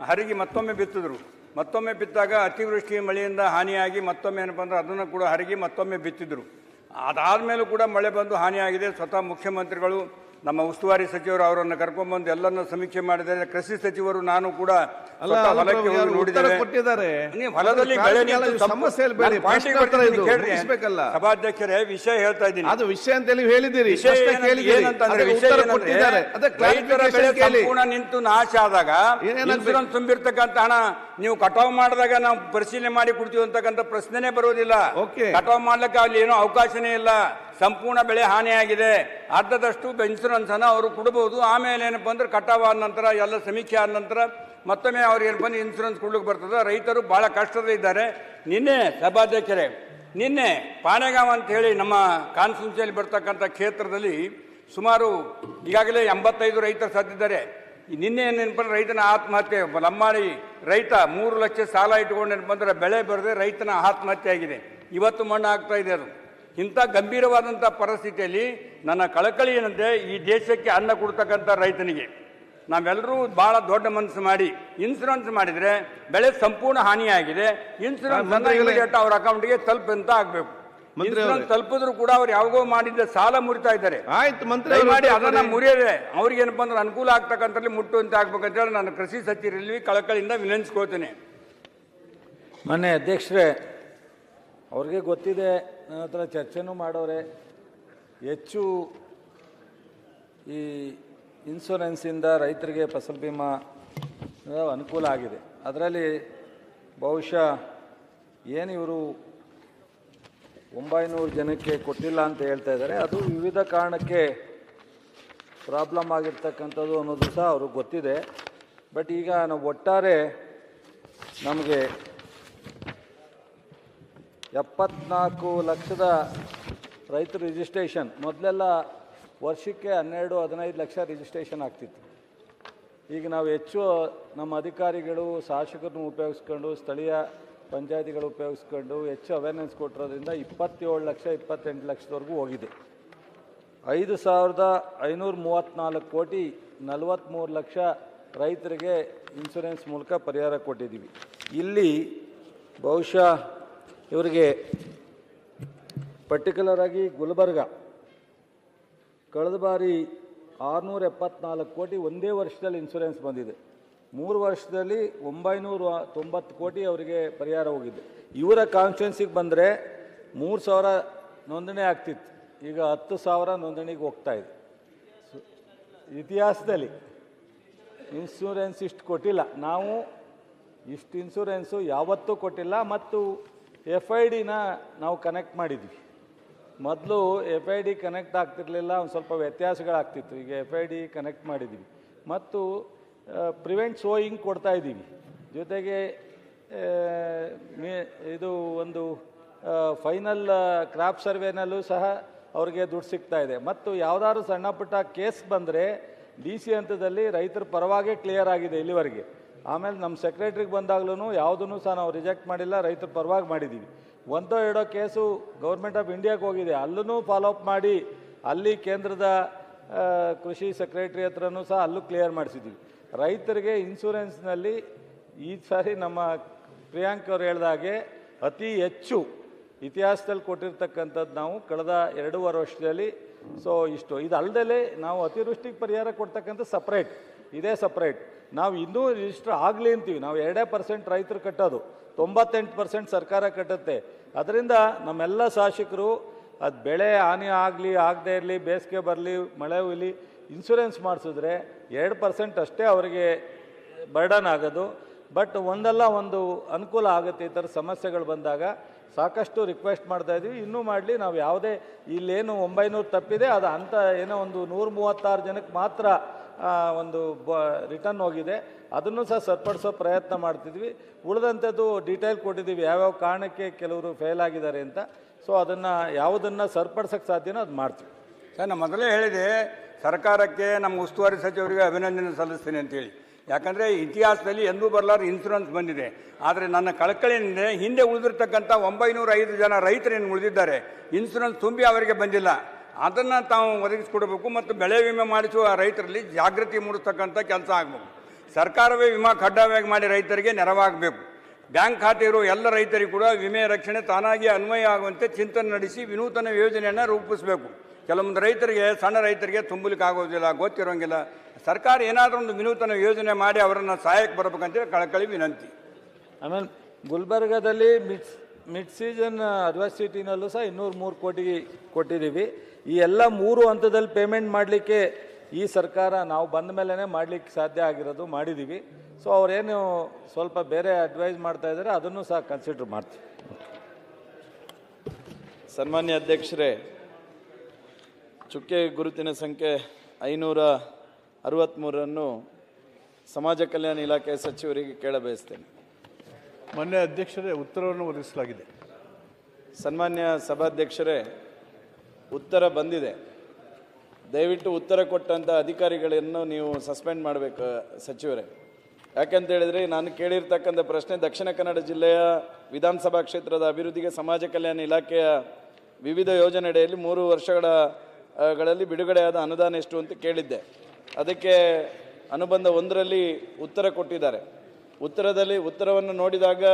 ಹರಿಗಿ ಮತ್ತೊಮ್ಮೆ ಬಿತ್ತಿದ್ರು. ಮತ್ತೊಮ್ಮೆ ಬಿತ್ತಾಗ ಅತಿವೃಷ್ಟಿ ಮಳೆಯಿಂದ ಹಾನಿಯಾಗಿ ಮತ್ತೊಮ್ಮೆ ಏನಪ್ಪ ಅಂದ್ರೆ ಅದನ್ನು ಕೂಡ ಹರಿಗಿ ಮತ್ತೊಮ್ಮೆ ಬಿತ್ತಿದ್ರು. ಅದಾದಮೇಲೂ ಕೂಡ ಮಳೆ ಬಂದು ಹಾನಿಯಾಗಿದೆ. ಸ್ವತಃ ಮುಖ್ಯಮಂತ್ರಿಗಳು, ನಮ್ಮ ಉಸ್ತುವಾರಿ ಸಚಿವರು ಅವರನ್ನು ಕರ್ಕೊಂಡ್ಬಂದು ಎಲ್ಲರನ್ನ ಸಮೀಕ್ಷೆ ಮಾಡಿದ್ದಾರೆ. ಕೃಷಿ ಸಚಿವರು ನಾನು ಕೂಡ ಸಭಾಧ್ಯಕ್ಷರೇ, ವಿಷಯ ಹೇಳ್ತಾ ಇದ್ದೀನಿ. ಅದು ವಿಷಯ ಅಂತ ಹೇಳಿದಿರಿ. ಸಂಪೂರ್ಣ ನಿಂತು ನಾಶ ಆದಾಗ ಇನ್ಶೂರೆನ್ಸ್ ತುಂಬಿರ್ತಕ್ಕಂಥ ಹಣ ನೀವು ಕಟಾವು ಮಾಡಿದಾಗ ನಾವು ಪರಿಶೀಲನೆ ಮಾಡಿ ಕೊಡ್ತೀವಿ ಅಂತಕ್ಕಂಥ ಪ್ರಶ್ನೆನೇ ಬರುವುದಿಲ್ಲ. ಕಟಾವು ಮಾಡ್ಲಿಕ್ಕೆ ಅಲ್ಲಿ ಏನೋ ಅವಕಾಶನೇ ಇಲ್ಲ. ಸಂಪೂರ್ಣ ಬೆಳೆ ಹಾನಿಯಾಗಿದೆ, ಅರ್ಧದಷ್ಟು ಇನ್ಶೂರೆನ್ಸ್ ಅನ್ನು ಅವರು ಕೊಡಬಹುದು. ಆಮೇಲೆ ಏನಪ್ಪ ಅಂದ್ರೆ ಕಟಾವು ಆದ ನಂತರ ಎಲ್ಲ ಸಮೀಕ್ಷೆ ಆದ ನಂತರ ಮತ್ತೊಮ್ಮೆ ಅವ್ರು ಏನು ಬಂದು ಇನ್ಶೂರೆನ್ಸ್ ಕೊಡ್ಲಿಕ್ಕೆ ಬರ್ತದೆ. ರೈತರು ಬಹಳ ಕಷ್ಟದಲ್ಲಿದ್ದಾರೆ. ನಿನ್ನೆ ಸಭಾಧ್ಯಕ್ಷರೇ, ನಿನ್ನೆ ಪಾನೆಗಾಂವ್ ಅಂತ ಹೇಳಿ ನಮ್ಮ ಕಾನ್ಸ್ಟಿಟ್ಯೂನ್ಸಿಯಲ್ಲಿ ಬರ್ತಕ್ಕಂಥ ಕ್ಷೇತ್ರದಲ್ಲಿ ಸುಮಾರು ಈಗಾಗಲೇ 85 ರೈತರು ಸತ್ತಿದ್ದಾರೆ. ನಿನ್ನೆ ಏನಪ್ಪ ರೈತನ ಆತ್ಮಹತ್ಯೆ, ಲಮ್ಮಾಡಿ ರೈತ 3 ಲಕ್ಷ ಸಾಲ ಇಟ್ಕೊಂಡು ಏನಪ್ಪ ಅಂದ್ರೆ ಬೆಳೆ ಬರದೆ ರೈತನ ಆತ್ಮಹತ್ಯೆ ಆಗಿದೆ. ಇವತ್ತು ಮಣ್ಣು ಆಗ್ತಾ ಇದೆ. ಅದು ಇಂಥ ಗಂಭೀರವಾದಂಥ ಪರಿಸ್ಥಿತಿಯಲ್ಲಿ ನನ್ನ ಕಳಕಳಿ ಏನಂತೆ, ಈ ದೇಶಕ್ಕೆ ಅನ್ನ ಕೊಡ್ತಕ್ಕಂಥ ರೈತನಿಗೆ ನಾವೆಲ್ಲರೂ ಭಾಳ ದೊಡ್ಡ ಮನಸ್ಸು ಮಾಡಿ ಇನ್ಶೂರೆನ್ಸ್ ಮಾಡಿದರೆ ಬೆಳೆ ಸಂಪೂರ್ಣ ಹಾನಿಯಾಗಿದೆ. ಇನ್ಶೂರೆನ್ಸ್ ಇಮಿಡಿಯೇಟ್ ಅವ್ರ ಅಕೌಂಟ್ಗೆ ತಲುಪಂತ ಆಗಬೇಕು. ಇನ್ಶೂರೆನ್ಸ್ ತಲುಪಿದ್ರು ಕೂಡ ಅವ್ರು ಯಾವಾಗೋ ಮಾಡಿದ್ದ ಸಾಲ ಮುರಿತಾ ಇದ್ದಾರೆ. ಆಯ್ತು ಮಂತ್ರಿ, ಮಾಡಿ ಅದನ್ನ ಮುರಿಯದೆ ಅವ್ರಿಗೆ ಏನಪ್ಪ ಅಂದ್ರೆ ಅನುಕೂಲ ಆಗ್ತಕ್ಕಂಥಲ್ಲಿ ಮುಟ್ಟುವಂತೆ ಆಗ್ಬೇಕಂತ ಹೇಳಿ ನಾನು ಕೃಷಿ ಸಚಿವರಲ್ಲಿ ಕಳಕಳಿಯಿಂದ ವಿನಂತಿಸ್ಕೋತೇನೆ. ಮಾನ್ಯ ಅಧ್ಯಕ್ಷರೇ, ಅವ್ರಿಗೆ ಗೊತ್ತಿದೆ, ನನ್ನ ಹತ್ರ ಚರ್ಚೆನೂ ಮಾಡೋರೆ. ಹೆಚ್ಚು ಈ ಇನ್ಶೂರೆನ್ಸಿಂದ ರೈತರಿಗೆ ಫಸಲ್ ಬಿಮಾ ಅನುಕೂಲ ಆಗಿದೆ. ಅದರಲ್ಲಿ ಬಹುಶಃ ಏನು ಇವರು 900 ಜನಕ್ಕೆ ಕೊಟ್ಟಿಲ್ಲ ಅಂತ ಹೇಳ್ತಾ ಇದ್ದಾರೆ, ಅದು ವಿವಿಧ ಕಾರಣಕ್ಕೆ ಪ್ರಾಬ್ಲಮ್ ಆಗಿರ್ತಕ್ಕಂಥದ್ದು ಅನ್ನೋದು ಸಹ ಅವ್ರಿಗೆ ಗೊತ್ತಿದೆ. ಬಟ್ ಈಗ ನಾವು ಒಟ್ಟಾರೆ ನಮಗೆ 74 ಲಕ್ಷದ ರೈತರ ರಿಜಿಸ್ಟ್ರೇಷನ್, ಮೊದಲೆಲ್ಲ ವರ್ಷಕ್ಕೆ 12-15 ಲಕ್ಷ ರಿಜಿಸ್ಟ್ರೇಷನ್ ಆಗ್ತಿತ್ತು. ಈಗ ನಾವು ಹೆಚ್ಚು ನಮ್ಮ ಅಧಿಕಾರಿಗಳು ಶಾಸಕರನ್ನು ಉಪಯೋಗಿಸ್ಕೊಂಡು ಸ್ಥಳೀಯ ಪಂಚಾಯತಿಗಳು ಉಪಯೋಗಿಸ್ಕೊಂಡು ಹೆಚ್ಚು ಅವೇರ್ನೆಸ್ ಕೊಟ್ಟಿರೋದ್ರಿಂದ 27 ಲಕ್ಷ 28 ಲಕ್ಷದವರೆಗೂ ಹೋಗಿದೆ. 5,534 ಕೋಟಿ 43 ಲಕ್ಷ ರೈತರಿಗೆ ಇನ್ಶೂರೆನ್ಸ್ ಮೂಲಕ ಪರಿಹಾರ ಕೊಟ್ಟಿದ್ದೀವಿ. ಇಲ್ಲಿ ಬಹುಶಃ ಇವರಿಗೆ ಪರ್ಟಿಕ್ಯುಲರ್ ಆಗಿ ಗುಲ್ಬರ್ಗ ಕಳೆದ ಬಾರಿ 674 ಕೋಟಿ ಒಂದೇ ವರ್ಷದಲ್ಲಿ ಇನ್ಶೂರೆನ್ಸ್ ಬಂದಿದೆ. 3 ವರ್ಷದಲ್ಲಿ 990 ಕೋಟಿ ಅವರಿಗೆ ಪರಿಹಾರ ಹೋಗಿದೆ. ಇವರ ಕಾನ್ಸ್ಟಿಟ್ಯೂನ್ಸಿಗೆ ಬಂದರೆ 3,000 ನೋಂದಣಿ ಆಗ್ತಿತ್ತು, ಈಗ 10,000 ನೋಂದಣಿಗೆ ಹೋಗ್ತಾ ಇದೆ. ಇತಿಹಾಸದಲ್ಲಿ ಇನ್ಶೂರೆನ್ಸ್ ಇಷ್ಟು ಕೊಟ್ಟಿಲ್ಲ, ನಾವು ಇಷ್ಟು ಇನ್ಶೂರೆನ್ಸು ಯಾವತ್ತೂ ಕೊಟ್ಟಿಲ್ಲ. ಮತ್ತು FID ನಾವು ಕನೆಕ್ಟ್ ಮಾಡಿದ್ವಿ. ಮೊದಲು FID ಕನೆಕ್ಟ್ ಆಗ್ತಿರಲಿಲ್ಲ, ಒಂದು ಸ್ವಲ್ಪ ವ್ಯತ್ಯಾಸಗಳಾಗ್ತಿತ್ತು. ಈಗ FID ಕನೆಕ್ಟ್ ಮಾಡಿದ್ದೀವಿ ಮತ್ತು ಪ್ರಿವೆಂಟ್ ಸೋಯಿಂಗ್ ಕೊಡ್ತಾ ಇದ್ದೀವಿ. ಜೊತೆಗೆ ಇದು ಒಂದು ಫೈನಲ್ ಕ್ರಾಪ್ ಸರ್ವೆನಲ್ಲೂ ಸಹ ಅವ್ರಿಗೆ ದುಡ್ಡು ಸಿಗ್ತಾ ಇದೆ. ಮತ್ತು ಯಾವುದಾದ್ರು ಸಣ್ಣ ಪುಟ್ಟ ಕೇಸ್ ಬಂದರೆ DC ಹಂತದಲ್ಲಿ ರೈತರ ಪರವಾಗೇ ಕ್ಲಿಯರ್ ಆಗಿದೆ ಇಲ್ಲಿವರೆಗೆ. ಆಮೇಲೆ ನಮ್ಮ ಸೆಕ್ರೆಟ್ರಿಗೆ ಬಂದಾಗ್ಲೂ ಯಾವುದೂ ಸಹ ನಾವು ರಿಜೆಕ್ಟ್ ಮಾಡಿಲ್ಲ, ರೈತರ ಪರವಾಗಿ ಮಾಡಿದ್ದೀವಿ. 1-2 ಕೇಸು ಗೌರ್ಮೆಂಟ್ ಆಫ್ ಇಂಡಿಯಾಗೆ ಹೋಗಿದೆ, ಅಲ್ಲೂ ಫಾಲೋಅಪ್ ಮಾಡಿ ಅಲ್ಲಿ ಕೇಂದ್ರದ ಕೃಷಿ ಸೆಕ್ರೆಟ್ರಿ ಹತ್ರನೂ ಸಹ ಅಲ್ಲೂ ಕ್ಲಿಯರ್ ಮಾಡಿಸಿದ್ದೀವಿ. ರೈತರಿಗೆ ಇನ್ಶೂರೆನ್ಸ್ನಲ್ಲಿ ಈ ಸಾರಿ ನಮ್ಮ ಪ್ರಿಯಾಂಕ್ ಅವರು ಹೇಳಿದಾಗೆ ಅತಿ ಹೆಚ್ಚು ಇತಿಹಾಸದಲ್ಲಿ ಕೊಟ್ಟಿರ್ತಕ್ಕಂಥದ್ದು ನಾವು ಕಳೆದ 2.5 ವರ್ಷದಲ್ಲಿ. ಸೊ ಇಷ್ಟು ಇದು ಅಲ್ಲದೆ ನಾವು ಅತಿವೃಷ್ಟಿಗೆ ಪರಿಹಾರ ಕೊಡ್ತಕ್ಕಂಥ ಸಪ್ರೇಟ್, ಇದೇ ಸಪ್ರೇಟ್. ನಾವು ಇನ್ನೂ ರಿಜಿಸ್ಟರ್ ಆಗಲಿ ಅಂತೀವಿ. ನಾವು 2% ರೈತರು ಕಟ್ಟೋದು, 98% ಸರ್ಕಾರ ಕಟ್ಟುತ್ತೆ. ಅದರಿಂದ ನಮ್ಮೆಲ್ಲ ಶಾಸಕರು ಅದು ಬೆಳೆ ಹಾನಿ ಆಗಲಿ ಆಗದೇ ಇರಲಿ, ಬೇಸಿಗೆ ಬರಲಿ ಮಳೆ ಹುಯ್ಲಿ, ಇನ್ಶೂರೆನ್ಸ್ ಮಾಡಿಸಿದ್ರೆ 2% ಅಷ್ಟೇ ಅವರಿಗೆ ಬರ್ಡನ್ ಆಗೋದು. ಬಟ್ ಒಂದಲ್ಲ ಒಂದು ಅನುಕೂಲ ಆಗುತ್ತೆ. ಈ ಥರ ಸಮಸ್ಯೆಗಳು ಬಂದಾಗ ಸಾಕಷ್ಟು ರಿಕ್ವೆಸ್ಟ್ ಮಾಡ್ತಾಯಿದ್ದೀವಿ, ಇನ್ನೂ ಮಾಡಲಿ. ನಾವು ಯಾವುದೇ ಇಲ್ಲೇನು 900 ತಪ್ಪಿದೆ ಅದು ಅಂತ ಏನೋ ಒಂದು 136 ಜನಕ್ಕೆ ಮಾತ್ರ ಒಂದು ರಿಟರ್ನ್ ಹೋಗಿದೆ, ಅದನ್ನು ಸಹ ಸರಿಪಡಿಸೋ ಪ್ರಯತ್ನ ಮಾಡ್ತಿದ್ವಿ. ಉಳಿದಂಥದ್ದು ಡೀಟೇಲ್ ಕೊಟ್ಟಿದ್ದೀವಿ, ಯಾವ್ಯಾವ ಕಾರಣಕ್ಕೆ ಕೆಲವರು ಫೇಲ್ ಆಗಿದ್ದಾರೆ ಅಂತ. ಸೊ ಅದನ್ನು ಯಾವುದನ್ನು ಸರಿಪಡಿಸೋಕ್ಕೆ ಸಾಧ್ಯನೋ ಅದು ಮಾಡ್ತೀವಿ. ಸರ್, ನಾನು ಮೊದಲೇ ಹೇಳಿದೆ ಸರ್ಕಾರಕ್ಕೆ, ನಮ್ಮ ಉಸ್ತುವಾರಿ ಸಚಿವರಿಗೆ ಅಭಿನಂದನೆ ಸಲ್ಲಿಸ್ತೀನಿ ಅಂತೇಳಿ. ಯಾಕಂದರೆ ಇತಿಹಾಸದಲ್ಲಿ ಎಂದೂ ಬರಲಾರ ಇನ್ಶೂರೆನ್ಸ್ ಬಂದಿದೆ. ಆದರೆ ನನ್ನ ಕಳಕಳಿಯಿಂದ ಹಿಂದೆ ಉಳಿದಿರ್ತಕ್ಕಂಥ 905 ಜನ ರೈತರೇನು ಉಳಿದಿದ್ದಾರೆ, ಇನ್ಶೂರೆನ್ಸ್ ತುಂಬಿ ಅವರಿಗೆ ಬಂದಿಲ್ಲ, ಅದನ್ನು ತಾವು ಒದಗಿಸ್ಕೊಡ್ಬೇಕು. ಮತ್ತು ಬೆಳೆ ವಿಮೆ ಮಾಡಿಸುವ ರೈತರಲ್ಲಿ ಜಾಗೃತಿ ಮೂಡಿಸ್ತಕ್ಕಂಥ ಕೆಲಸ ಆಗಬೇಕು. ಸರ್ಕಾರವೇ ವಿಮಾ ಕಡ್ಡಾಯವಾಗಿ ಮಾಡಿ ರೈತರಿಗೆ ನೆರವಾಗಬೇಕು. ಬ್ಯಾಂಕ್ ಖಾತೆ ಇರುವ ಎಲ್ಲ ರೈತರಿಗೂ ಕೂಡ ವಿಮೆ ರಕ್ಷಣೆ ತಾನಾಗಿ ಅನ್ವಯ ಆಗುವಂತೆ ಚಿಂತನೆ ನಡೆಸಿ ವಿನೂತನ ಯೋಜನೆಯನ್ನು ರೂಪಿಸಬೇಕು. ಕೆಲವೊಂದು ರೈತರಿಗೆ, ಸಣ್ಣ ರೈತರಿಗೆ ತುಂಬಲಿಕ್ಕೆ ಆಗೋದಿಲ್ಲ, ಗೊತ್ತಿರೋಂಗಿಲ್ಲ. ಸರ್ಕಾರ ಏನಾದರೂ ಒಂದು ವಿನೂತನ ಯೋಜನೆ ಮಾಡಿ ಅವರನ್ನು ಸಹಾಯಕ್ಕೆ ಬರಬೇಕಂತೇಳಿ ಕಳಕಳಿ ವಿನಂತಿ. ಆಮೇಲೆ ಗುಲ್ಬರ್ಗದಲ್ಲಿ ಮಿಡ್ ಸೀಸನ್ ಅಡ್ವರ್ಸಿಟಿನಲ್ಲೂ ಸಹ 203 ಕೋಟಿ ಕೊಟ್ಟಿದ್ದೀವಿ. ಈ ಎಲ್ಲ 3 ಹಂತದಲ್ಲಿ ಪೇಮೆಂಟ್ ಮಾಡಲಿಕ್ಕೆ ಈ ಸರ್ಕಾರ ನಾವು ಬಂದ ಮೇಲೇ ಮಾಡಲಿಕ್ಕೆ ಸಾಧ್ಯ ಆಗಿರೋದು, ಮಾಡಿದ್ದೀವಿ. ಸೊ ಅವರೇನು ಸ್ವಲ್ಪ ಬೇರೆ ಅಡ್ವೈಸ್ ಮಾಡ್ತಾ ಇದ್ದಾರೆ, ಅದನ್ನು ಸಹ ಕನ್ಸಿಡರ್ ಮಾಡ್ತೀವಿ. ಸನ್ಮಾನ್ಯ ಅಧ್ಯಕ್ಷರೇ, ಚುಕ್ಕೆ ಗುರುತಿನ ಸಂಖ್ಯೆ 563 ಸಮಾಜ ಕಲ್ಯಾಣ ಇಲಾಖೆ ಸಚಿವರಿಗೆ ಕೇಳಬಯಸ್ತೇನೆ. ಮಾನ್ಯ ಅಧ್ಯಕ್ಷರೇ, ಉತ್ತರವನ್ನು ಒದಗಿಸಲಾಗಿದೆ. ಸನ್ಮಾನ್ಯ ಸಭಾಧ್ಯಕ್ಷರೇ, ಉತ್ತರ ಬಂದಿದೆ. ದಯವಿಟ್ಟು ಉತ್ತರ ಕೊಟ್ಟಂಥ ಅಧಿಕಾರಿಗಳನ್ನು ನೀವು ಸಸ್ಪೆಂಡ್ ಮಾಡಬೇಕು ಸಚಿವರೇ. ಯಾಕೆಂತ ಹೇಳಿದರೆ, ನಾನು ಕೇಳಿರ್ತಕ್ಕಂಥ ಪ್ರಶ್ನೆ ದಕ್ಷಿಣ ಕನ್ನಡ ಜಿಲ್ಲೆಯ ವಿಧಾನಸಭಾ ಕ್ಷೇತ್ರದ ಅಭಿವೃದ್ಧಿಗೆ ಸಮಾಜ ಕಲ್ಯಾಣ ಇಲಾಖೆಯ ವಿವಿಧ ಯೋಜನೆಯಡಿಯಲ್ಲಿ 3 ವರ್ಷಗಳಲ್ಲಿ ಬಿಡುಗಡೆಯಾದ ಅನುದಾನ ಎಷ್ಟು ಅಂತ ಕೇಳಿದ್ದೆ. ಅದಕ್ಕೆ ಅನುಬಂಧ 1ರಲ್ಲಿ ಉತ್ತರ ಕೊಟ್ಟಿದ್ದಾರೆ. ಉತ್ತರವನ್ನು ನೋಡಿದಾಗ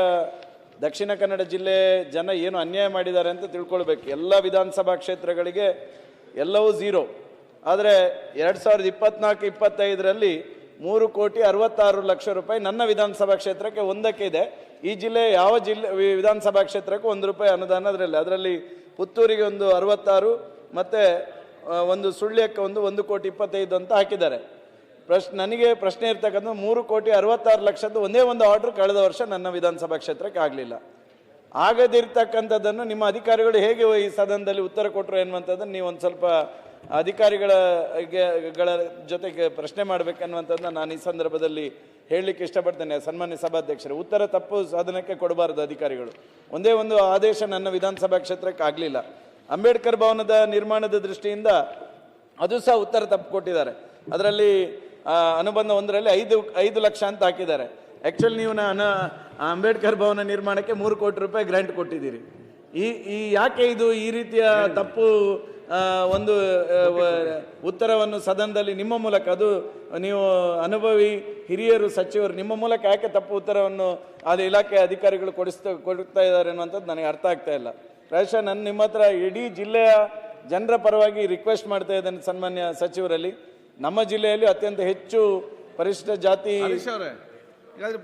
ದಕ್ಷಿಣ ಕನ್ನಡ ಜಿಲ್ಲೆ ಜನ ಏನು ಅನ್ಯಾಯ ಮಾಡಿದ್ದಾರೆ ಅಂತ ತಿಳ್ಕೊಳ್ಬೇಕು. ಎಲ್ಲ ವಿಧಾನಸಭಾ ಕ್ಷೇತ್ರಗಳಿಗೆ ಎಲ್ಲವೂ 0. ಆದರೆ 2024-25ರಲ್ಲಿ 3,66,00,000 ರೂಪಾಯಿ ನನ್ನ ವಿಧಾನಸಭಾ ಕ್ಷೇತ್ರಕ್ಕೆ ಒಂದಕ್ಕೆ ಇದೆ. ಈ ಜಿಲ್ಲೆ ಯಾವ ವಿಧಾನಸಭಾ ಕ್ಷೇತ್ರಕ್ಕೆ 1 ರೂಪಾಯಿ ಅನುದಾನ ಅದರಲ್ಲಿ ಪುತ್ತೂರಿಗೆ ಒಂದು 66 ಮತ್ತು ಒಂದು ಸುಳ್ಯಕ್ಕೆ 1,25,00,000 ಅಂತ ಹಾಕಿದ್ದಾರೆ. ನನಗೆ ಪ್ರಶ್ನೆ ಇರ್ತಕ್ಕಂಥ 3,66,00,000 ಒಂದೇ ಒಂದು ಆರ್ಡರ್ ಕಳೆದ ವರ್ಷ ನನ್ನ ವಿಧಾನಸಭಾ ಕ್ಷೇತ್ರಕ್ಕೆ ಆಗಲಿಲ್ಲ. ಆಗದಿರ್ತಕ್ಕಂಥದ್ದನ್ನು ನಿಮ್ಮ ಅಧಿಕಾರಿಗಳು ಹೇಗೆ ಈ ಸದನದಲ್ಲಿ ಉತ್ತರ ಕೊಟ್ಟರು ಎನ್ನುವಂಥದ್ದನ್ನು ನೀವು ಒಂದು ಸ್ವಲ್ಪ ಅಧಿಕಾರಿಗಳ ಜೊತೆಗೆ ಪ್ರಶ್ನೆ ಮಾಡಬೇಕನ್ನುವಂಥದ್ದನ್ನ ನಾನು ಈ ಸಂದರ್ಭದಲ್ಲಿ ಹೇಳಲಿಕ್ಕೆ ಇಷ್ಟಪಡ್ತೇನೆ. ಸನ್ಮಾನ್ಯ ಸಭಾಧ್ಯಕ್ಷರೇ, ಉತ್ತರ ತಪ್ಪು ಸಾಧನಕ್ಕೆ ಕೊಡಬಾರದು ಅಧಿಕಾರಿಗಳು. ಒಂದೇ ಒಂದು ಆದೇಶ ನನ್ನ ವಿಧಾನಸಭಾ ಕ್ಷೇತ್ರಕ್ಕೆ ಆಗಲಿಲ್ಲ. ಅಂಬೇಡ್ಕರ್ ಭವನದ ನಿರ್ಮಾಣದ ದೃಷ್ಟಿಯಿಂದ ಅದು ಸಹ ಉತ್ತರ ತಪ್ಪು ಕೊಟ್ಟಿದ್ದಾರೆ. ಅದರಲ್ಲಿ ಅನುಬಂಧ 1ರಲ್ಲಿ 5 ಲಕ್ಷ ಅಂತ ಹಾಕಿದ್ದಾರೆ. ಆ್ಯಕ್ಚುಲಿ ನೀವು ಅಂಬೇಡ್ಕರ್ ಭವನ ನಿರ್ಮಾಣಕ್ಕೆ 3 ಕೋಟಿ ರೂಪಾಯಿ ಗ್ರಾಂಟ್ ಕೊಟ್ಟಿದ್ದೀರಿ. ಈ ಯಾಕೆ ಇದು ಈ ರೀತಿಯ ತಪ್ಪು ಒಂದು ಉತ್ತರವನ್ನು ಸದನದಲ್ಲಿ ನಿಮ್ಮ ಮೂಲಕ, ಅದು ನೀವು ಅನುಭವಿ ಹಿರಿಯರು ಸಚಿವರು, ನಿಮ್ಮ ಮೂಲಕ ಯಾಕೆ ತಪ್ಪು ಉತ್ತರವನ್ನು ಅದು ಇಲಾಖೆ ಅಧಿಕಾರಿಗಳು ಕೊಡ್ತಾ ಇದ್ದಾರೆ ಅನ್ನುವಂಥದ್ದು ನನಗೆ ಅರ್ಥ ಆಗ್ತಾ ಇಲ್ಲ. ಪ್ರಾಯಶಃ ನಾನು ನಿಮ್ಮ ಹತ್ರ ಇಡೀ ಜಿಲ್ಲೆಯ ಜನರ ಪರವಾಗಿ ರಿಕ್ವೆಸ್ಟ್ ಮಾಡ್ತಾ ಇದ್ದೇನೆ ಸನ್ಮಾನ್ಯ ಸಚಿವರಲ್ಲಿ. ನಮ್ಮ ಜಿಲ್ಲೆಯಲ್ಲಿ ಅತ್ಯಂತ ಹೆಚ್ಚು ಪರಿಶಿಷ್ಟ ಜಾತಿ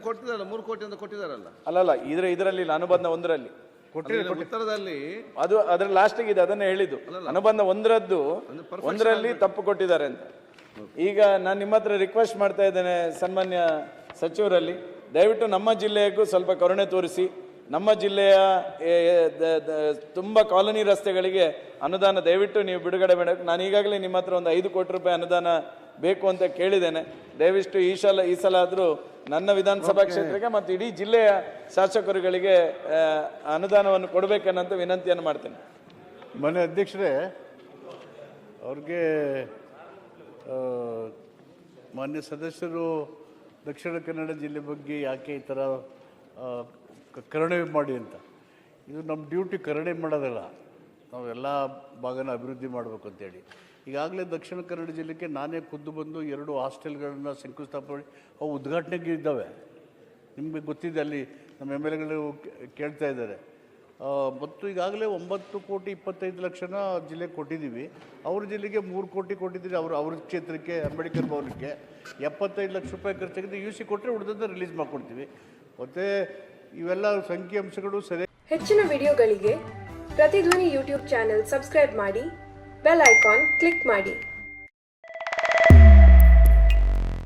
ಕೊಟ್ಟಿದ್ದಾರಲ್ಲ, 3 ಕೋಟಿ ಅಂತ ಕೊಟ್ಟಿದ್ದಾರಲ್ಲ. ಅಲ್ಲಲ್ಲ, ಇದರಲ್ಲಿ ಅನುಬಂಧ 1ರಲ್ಲಿ ಉತ್ತರದಲ್ಲಿ ಅದು ಅದರ ಲಾಸ್ಟಿಗೆ ಇದೆ, ಅದನ್ನ ಹೇಳಿದ್ದು. ಅನುಬಂಧ 1ರಲ್ಲಿ ತಪ್ಪು ಕೊಟ್ಟಿದ್ದಾರೆ ಅಂತ. ಈಗ ನಾನು ನಿಮ್ಮ ಹತ್ರ ರಿಕ್ವೆಸ್ಟ್ ಮಾಡ್ತಾ ಇದ್ದೇನೆ ಸನ್ಮಾನ್ಯ ಸಚಿವರಲ್ಲಿ, ದಯವಿಟ್ಟು ನಮ್ಮ ಜಿಲ್ಲೆಗೂ ಸ್ವಲ್ಪ ಕರುಣೆ ತೋರಿಸಿ. ನಮ್ಮ ಜಿಲ್ಲೆಯ ತುಂಬ ಕಾಲೋನಿ ರಸ್ತೆಗಳಿಗೆ ಅನುದಾನ ದಯವಿಟ್ಟು ನೀವು ಬಿಡುಗಡೆ ಮಾಡಬೇಕು. ನಾನು ಈಗಾಗಲೇ ನಿಮ್ಮ ಹತ್ರ ಒಂದು 5 ಕೋಟಿ ರೂಪಾಯಿ ಅನುದಾನ ಬೇಕು ಅಂತ ಕೇಳಿದ್ದೇನೆ. ದಯವಿಟ್ಟು ಈ ಸಲ ಆದರೂ ನನ್ನ ವಿಧಾನಸಭಾ ಕ್ಷೇತ್ರಕ್ಕೆ ಮತ್ತು ಇಡೀ ಜಿಲ್ಲೆಯ ಶಾಸಕರುಗಳಿಗೆ ಅನುದಾನವನ್ನು ಕೊಡಬೇಕನ್ನಂತ ವಿನಂತಿಯನ್ನು ಮಾಡ್ತೇನೆ. ಮನೆ ಅಧ್ಯಕ್ಷರೇ, ಅವ್ರಿಗೆ ಮಾನ್ಯ ಸದಸ್ಯರು ದಕ್ಷಿಣ ಕನ್ನಡ ಜಿಲ್ಲೆ ಬಗ್ಗೆ ಯಾಕೆ ಈ ಥರ ಕರುಣೆ ಮಾಡಿ ಅಂತ, ಇದು ನಮ್ಮ ಡ್ಯೂಟಿ ಕರುಣೆ ಮಾಡೋದಲ್ಲ, ನಾವು ಎಲ್ಲ ಭಾಗನ ಅಭಿವೃದ್ಧಿ ಮಾಡಬೇಕು ಅಂತೇಳಿ. ಈಗಾಗಲೇ ದಕ್ಷಿಣ ಕನ್ನಡ ಜಿಲ್ಲೆಗೆ ನಾನೇ ಖುದ್ದು ಬಂದು 2 ಹಾಸ್ಟೆಲ್ಗಳನ್ನು ಶಂಕುಸ್ಥಾಪನೆ ಅವು ಉದ್ಘಾಟನೆಗೆ ಇದ್ದಾವೆ. ನಿಮಗೆ ಗೊತ್ತಿದೆ, ಅಲ್ಲಿ ನಮ್ಮ MLAಗಳು ಕೇಳ್ತಾ ಇದ್ದಾರೆ. ಮತ್ತು ಈಗಾಗಲೇ 9,25,00,000 ಜಿಲ್ಲೆಗೆ ಕೊಟ್ಟಿದ್ದೀವಿ. ಅವ್ರ ಜಿಲ್ಲೆಗೆ 3 ಕೋಟಿ ಕೊಟ್ಟಿದ್ದೀವಿ. ಅವ್ರ ಕ್ಷೇತ್ರಕ್ಕೆ ಅಂಬೇಡ್ಕರ್ ಭವನಕ್ಕೆ 75 ಲಕ್ಷ ರೂಪಾಯಿ ಖರ್ಚಾಗಿದೆ. UC ಕೊಟ್ಟರೆ ಉಳಿದದ್ದು ರಿಲೀಸ್ ಮಾಡ್ಕೊಡ್ತೀವಿ. ಮತ್ತು ಇವೆಲ್ಲ ಸಂಖ್ಯಾಂಶಗಳು ಸರಿ. ಹೆಚ್ಚಿನ ವಿಡಿಯೋಗಳಿಗೆ ಪ್ರತಿಧ್ವನಿ ಯೂಟ್ಯೂಬ್ ಚಾನೆಲ್ ಸಬ್ಸ್ಕ್ರೈಬ್ ಮಾಡಿ, ಬೆಲ್ ಐಕಾನ್ ಕ್ಲಿಕ್ ಮಾಡಿ.